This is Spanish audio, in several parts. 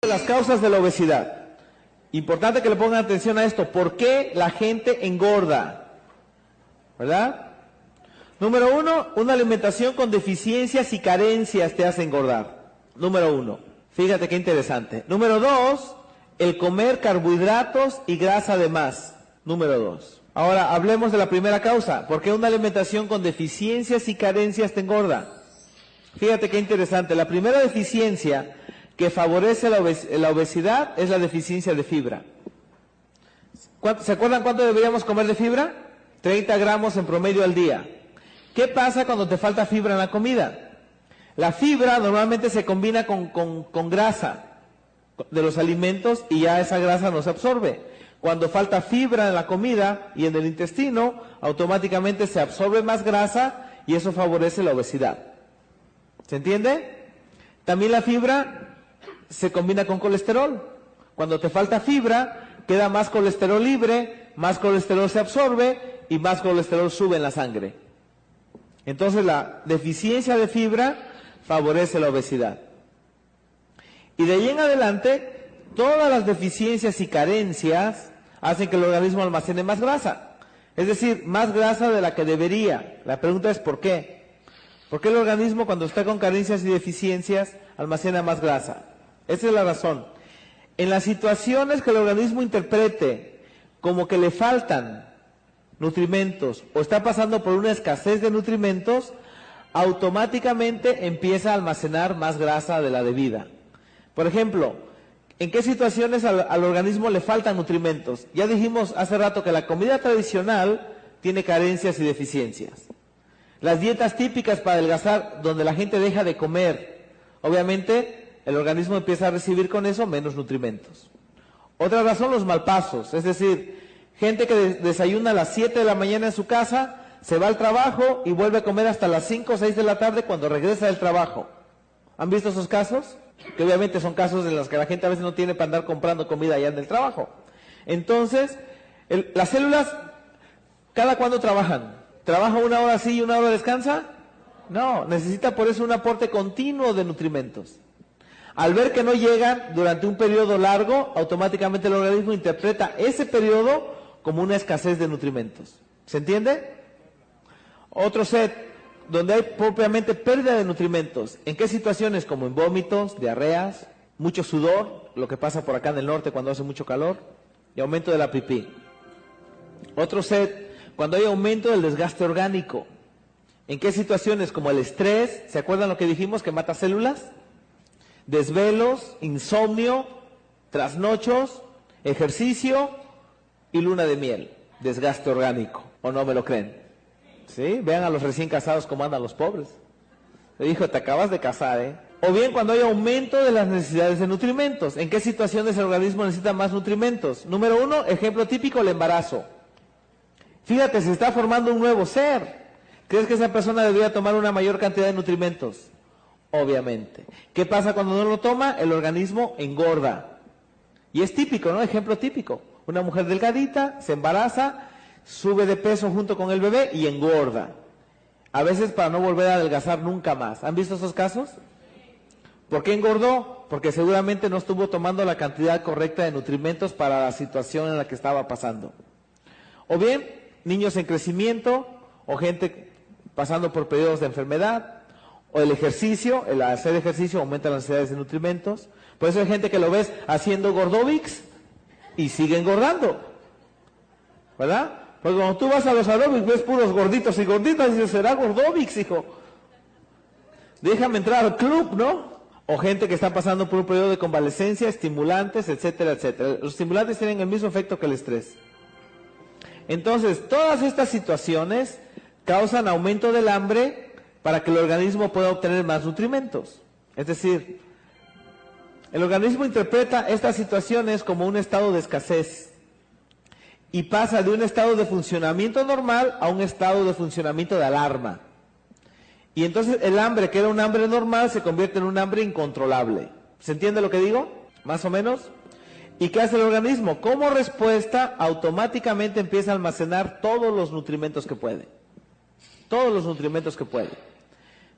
Las causas de la obesidad. Importante que le pongan atención a esto. ¿Por qué la gente engorda? ¿Verdad? Número uno, una alimentación con deficiencias y carencias te hace engordar. Número uno. Fíjate qué interesante. Número dos, el comer carbohidratos y grasa de más. Número dos. Ahora, hablemos de la primera causa. ¿Por qué una alimentación con deficiencias y carencias te engorda? Fíjate qué interesante. La primera deficiencia que favorece la obesidad es la deficiencia de fibra. ¿Se acuerdan cuánto deberíamos comer de fibra? 30 gramos en promedio al día. ¿Qué pasa cuando te falta fibra en la comida? La fibra normalmente se combina con grasa de los alimentos y ya esa grasa no se absorbe. Cuando falta fibra en la comida y en el intestino, automáticamente se absorbe más grasa y eso favorece la obesidad. ¿Se entiende? También la fibra se combina con colesterol. Cuando te falta fibra, queda más colesterol libre, más colesterol se absorbe y más colesterol sube en la sangre. Entonces la deficiencia de fibra favorece la obesidad. Y de ahí en adelante, todas las deficiencias y carencias hacen que el organismo almacene más grasa. Es decir, más grasa de la que debería. La pregunta es ¿por qué? ¿Por qué el organismo cuando está con carencias y deficiencias almacena más grasa? Esa es la razón. En las situaciones que el organismo interprete como que le faltan nutrimentos o está pasando por una escasez de nutrimentos, automáticamente empieza a almacenar más grasa de la debida. Por ejemplo, ¿en qué situaciones al organismo le faltan nutrimentos? Ya dijimos hace rato que la comida tradicional tiene carencias y deficiencias. Las dietas típicas para adelgazar, donde la gente deja de comer, obviamente el organismo empieza a recibir con eso menos nutrimentos. Otra razón, los malpasos, es decir, gente que desayuna a las 7 de la mañana en su casa, se va al trabajo y vuelve a comer hasta las 5 o 6 de la tarde cuando regresa del trabajo. ¿Han visto esos casos? Que obviamente son casos en los que la gente a veces no tiene para andar comprando comida allá en el trabajo. Entonces, las células, ¿cada cuándo trabajan? ¿Trabaja una hora sí y una hora descansa? No, necesita por eso un aporte continuo de nutrimentos. Al ver que no llegan durante un periodo largo, automáticamente el organismo interpreta ese periodo como una escasez de nutrimentos. ¿Se entiende? Otro set, donde hay propiamente pérdida de nutrimentos. ¿En qué situaciones? Como en vómitos, diarreas, mucho sudor, lo que pasa por acá en el norte cuando hace mucho calor, y aumento de la pipí. Otro set, cuando hay aumento del desgaste orgánico. ¿En qué situaciones? Como el estrés, ¿se acuerdan lo que dijimos que mata células? Desvelos, insomnio, trasnochos, ejercicio y luna de miel, desgaste orgánico, ¿o no me lo creen? ¿Sí? Vean a los recién casados cómo andan los pobres. Le dijo, te acabas de casar, ¿eh? O bien cuando hay aumento de las necesidades de nutrimentos. ¿En qué situaciones el organismo necesita más nutrimentos? Número uno, ejemplo típico, el embarazo. Fíjate, se está formando un nuevo ser. ¿Crees que esa persona debería tomar una mayor cantidad de nutrimentos? Obviamente. ¿Qué pasa cuando no lo toma? El organismo engorda. Y es típico, ¿no? Ejemplo típico. Una mujer delgadita, se embaraza, sube de peso junto con el bebé y engorda. A veces para no volver a adelgazar nunca más. ¿Han visto esos casos? ¿Por qué engordó? Porque seguramente no estuvo tomando la cantidad correcta de nutrimentos para la situación en la que estaba pasando. O bien, niños en crecimiento, o gente pasando por periodos de enfermedad, o el ejercicio, el hacer ejercicio aumenta las necesidades de nutrimentos. Por eso hay gente que lo ves haciendo gordobics y sigue engordando, ¿verdad? Porque cuando tú vas a los aeróbics ves puros gorditos y gorditas y dices, será gordobics, hijo. Déjame entrar al club, ¿no? O gente que está pasando por un periodo de convalescencia, estimulantes, etcétera, etcétera. Los estimulantes tienen el mismo efecto que el estrés. Entonces, todas estas situaciones causan aumento del hambre para que el organismo pueda obtener más nutrimentos. Es decir, el organismo interpreta estas situaciones como un estado de escasez y pasa de un estado de funcionamiento normal a un estado de funcionamiento de alarma. Y entonces el hambre, que era un hambre normal, se convierte en un hambre incontrolable. ¿Se entiende lo que digo? Más o menos. ¿Y qué hace el organismo? Como respuesta, automáticamente empieza a almacenar todos los nutrimentos que puede. Todos los nutrimentos que puede.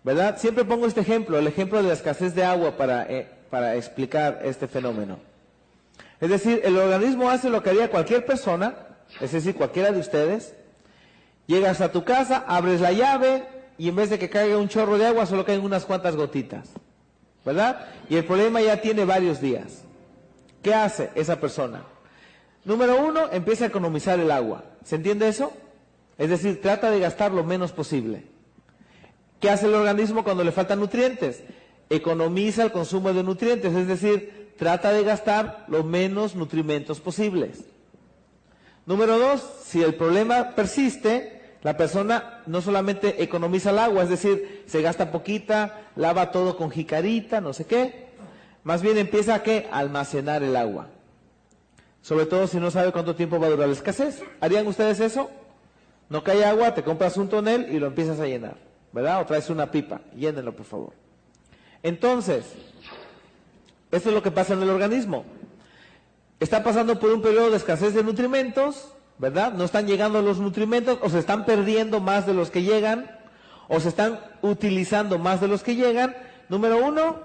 ¿Verdad? Siempre pongo este ejemplo, el ejemplo de la escasez de agua para para explicar este fenómeno. Es decir, el organismo hace lo que haría cualquier persona, es decir, cualquiera de ustedes. Llegas a tu casa, abres la llave y en vez de que caiga un chorro de agua, solo caen unas cuantas gotitas, ¿verdad? Y el problema ya tiene varios días. ¿Qué hace esa persona? Número uno, empieza a economizar el agua. ¿Se entiende eso? Es decir, trata de gastar lo menos posible. ¿Qué hace el organismo cuando le faltan nutrientes? Economiza el consumo de nutrientes, es decir, trata de gastar los menos nutrimentos posibles. Número dos, si el problema persiste, la persona no solamente economiza el agua, es decir, se gasta poquita, lava todo con jicarita, no sé qué, más bien empieza a ¿qué? Almacenar el agua. Sobre todo si no sabe cuánto tiempo va a durar la escasez. ¿Harían ustedes eso? No cae agua, te compras un tonel y lo empiezas a llenar, ¿verdad? O traes una pipa, llénenlo por favor. Entonces, esto es lo que pasa en el organismo. Está pasando por un periodo de escasez de nutrimentos, ¿verdad? No están llegando los nutrimentos, o se están perdiendo más de los que llegan, o se están utilizando más de los que llegan. Número uno,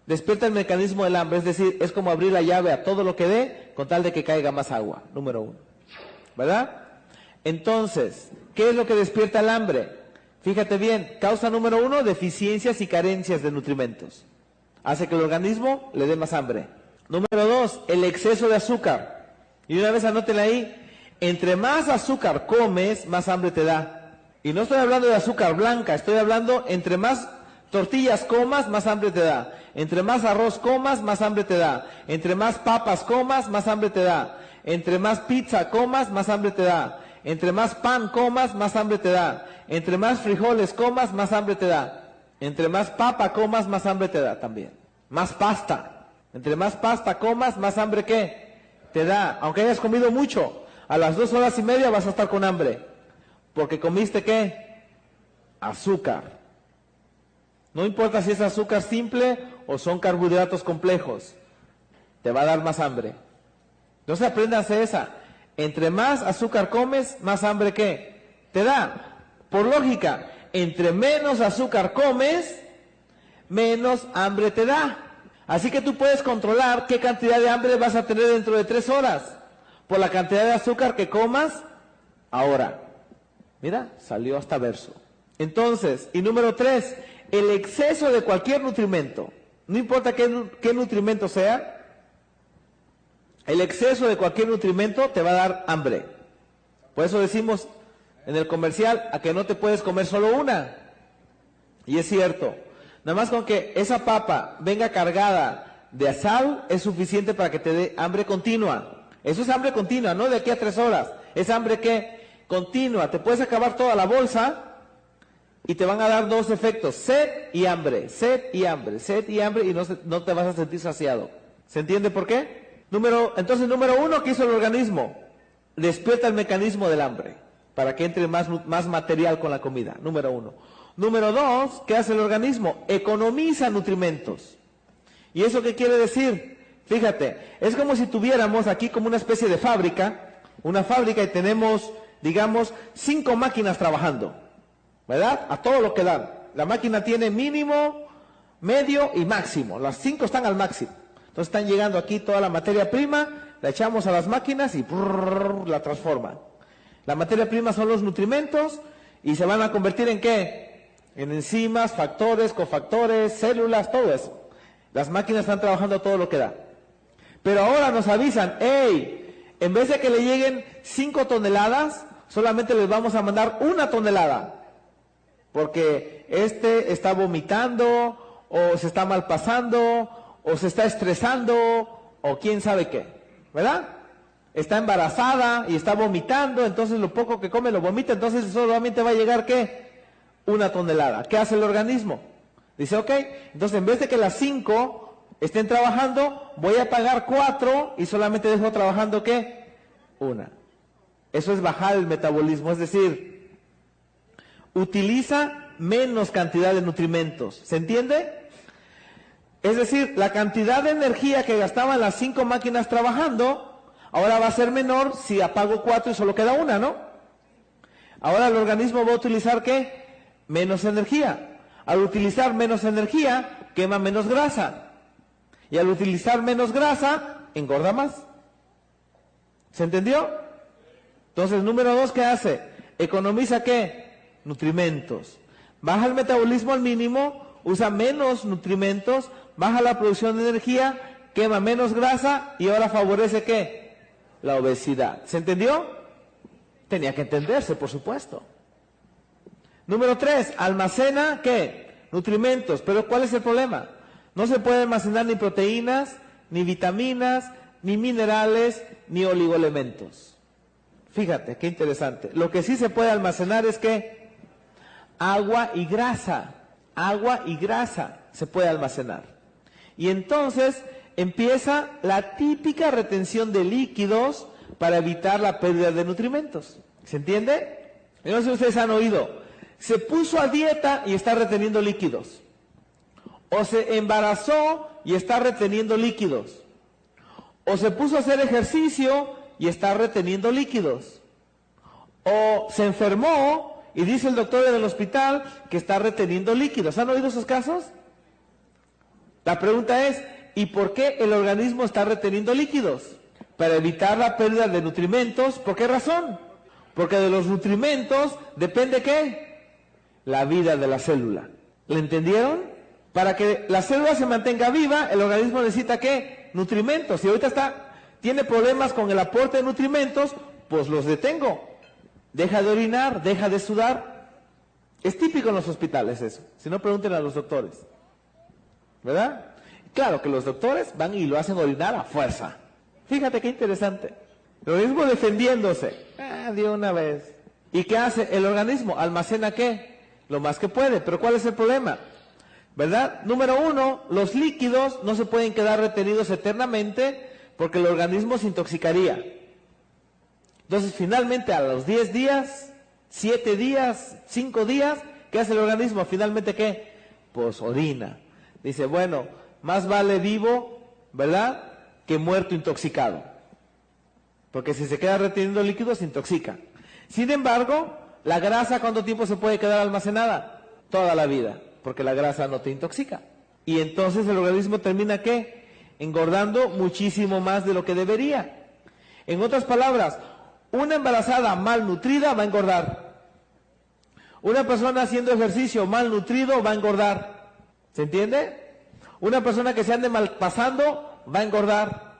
despierta el mecanismo del hambre, es decir, es como abrir la llave a todo lo que dé, con tal de que caiga más agua, número uno, ¿verdad? Entonces, ¿qué es lo que despierta el hambre? Fíjate bien, causa número uno, deficiencias y carencias de nutrimentos. Hace que el organismo le dé más hambre. Número dos, el exceso de azúcar. Y una vez anótenla ahí, entre más azúcar comes, más hambre te da. Y no estoy hablando de azúcar blanca, estoy hablando entre más tortillas comas, más hambre te da. Entre más arroz comas, más hambre te da. Entre más papas comas, más hambre te da. Entre más pizza comas, más hambre te da. Entre más pan comas, más hambre te da. Entre más frijoles comas, más hambre te da. Entre más papa comas, más hambre te da también. Más pasta. Entre más pasta comas, más hambre ¿qué? Te da. Aunque hayas comido mucho, a las 2 horas y media vas a estar con hambre. Porque comiste ¿qué? Azúcar. No importa si es azúcar simple o son carbohidratos complejos. Te va a dar más hambre. Entonces apréndanse esa. Entre más azúcar comes, más hambre ¿qué? Te da. Por lógica, entre menos azúcar comes, menos hambre te da. Así que tú puedes controlar qué cantidad de hambre vas a tener dentro de 3 horas. Por la cantidad de azúcar que comas ahora. Mira, salió hasta verso. Entonces, y número 3, el exceso de cualquier nutrimento. No importa qué nutrimento sea. El exceso de cualquier nutrimento te va a dar hambre. Por eso decimos en el comercial a que no te puedes comer solo una. Y es cierto. Nada más con que esa papa venga cargada de sal es suficiente para que te dé hambre continua. Eso es hambre continua, no de aquí a 3 horas. Es hambre que continua. Te puedes acabar toda la bolsa y te van a dar 2 efectos. Sed y hambre. Sed y hambre. Sed y hambre y no te vas a sentir saciado. ¿Se entiende por qué? Entonces, número 1, ¿qué hizo el organismo? Despierta el mecanismo del hambre para que entre más material con la comida. Número 1. Número 2, ¿qué hace el organismo? Economiza nutrimentos. ¿Y eso qué quiere decir? Fíjate, es como si tuviéramos aquí como una especie de fábrica, una fábrica y tenemos, digamos, 5 máquinas trabajando, ¿verdad? A todo lo que dan. La máquina tiene mínimo, medio y máximo. Las 5 están al máximo. Entonces están llegando aquí toda la materia prima, la echamos a las máquinas y la transforman. La materia prima son los nutrimentos y se van a convertir en ¿qué? En enzimas, factores, cofactores, células, todo eso. Las máquinas están trabajando todo lo que da. Pero ahora nos avisan, hey, en vez de que le lleguen 5 toneladas, solamente les vamos a mandar 1 tonelada. Porque está vomitando, o se está malpasando, o se está estresando, o quién sabe qué, ¿verdad? Está embarazada y está vomitando, entonces lo poco que come lo vomita, entonces solamente va a llegar ¿qué? 1 tonelada. ¿Qué hace el organismo? Dice, ok, entonces en vez de que las 5 estén trabajando, voy a pagar 4 y solamente dejo trabajando ¿qué? 1. Eso es bajar el metabolismo, es decir, utiliza menos cantidad de nutrimentos. ¿Se entiende? Es decir, la cantidad de energía que gastaban las 5 máquinas trabajando, ahora va a ser menor si apago 4 y solo queda 1, ¿no? Ahora el organismo va a utilizar ¿qué? Menos energía. Al utilizar menos energía, quema menos grasa. Y al utilizar menos grasa, engorda más. ¿Se entendió? Entonces, número 2, ¿qué hace? Economiza ¿qué? Nutrimentos. Baja el metabolismo al mínimo, usa menos nutrimentos, baja la producción de energía, quema menos grasa y ahora favorece ¿qué? La obesidad. ¿Se entendió? Tenía que entenderse, por supuesto. Número 3, almacena ¿qué? Nutrimentos. Pero ¿cuál es el problema? No se puede almacenar ni proteínas, ni vitaminas, ni minerales, ni oligoelementos. Fíjate, qué interesante. Lo que sí se puede almacenar es ¿qué? Agua y grasa. Agua y grasa se puede almacenar. Y entonces empieza la típica retención de líquidos para evitar la pérdida de nutrimentos. ¿Se entiende? No sé si ustedes han oído. Se puso a dieta y está reteniendo líquidos. O se embarazó y está reteniendo líquidos. O se puso a hacer ejercicio y está reteniendo líquidos. O se enfermó y dice el doctor del hospital que está reteniendo líquidos. ¿Han oído esos casos? La pregunta es, ¿y por qué el organismo está reteniendo líquidos? Para evitar la pérdida de nutrimentos. ¿Por qué razón? Porque de los nutrimentos depende ¿qué? La vida de la célula. ¿Le entendieron? Para que la célula se mantenga viva, el organismo necesita ¿qué? Nutrimentos. Si ahorita tiene problemas con el aporte de nutrimentos, pues los detengo. Deja de orinar, deja de sudar. Es típico en los hospitales eso. Si no, pregunten a los doctores. ¿Verdad? Claro que los doctores van y lo hacen orinar a fuerza. Fíjate qué interesante. El organismo defendiéndose. De una vez. ¿Y qué hace? El organismo almacena ¿qué? Lo más que puede. Pero ¿cuál es el problema? ¿Verdad? Número 1, los líquidos no se pueden quedar retenidos eternamente porque el organismo se intoxicaría. Entonces, finalmente, a los 10 días, 7 días, 5 días, ¿qué hace el organismo? Finalmente, ¿qué? Pues orina. Dice, bueno, más vale vivo, ¿verdad?, que muerto intoxicado. Porque si se queda reteniendo líquidos, se intoxica. Sin embargo, la grasa, ¿cuánto tiempo se puede quedar almacenada? Toda la vida, porque la grasa no te intoxica. Y entonces el organismo termina, ¿qué? Engordando muchísimo más de lo que debería. En otras palabras, una embarazada malnutrida va a engordar. Una persona haciendo ejercicio malnutrido va a engordar. ¿Se entiende? Una persona que se ande malpasando va a engordar.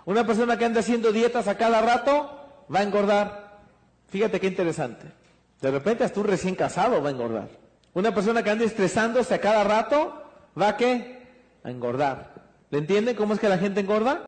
Una persona que ande haciendo dietas a cada rato va a engordar. Fíjate qué interesante. De repente hasta un recién casado va a engordar. Una persona que ande estresándose a cada rato va a ¿qué? A engordar. ¿Le entienden cómo es que la gente engorda?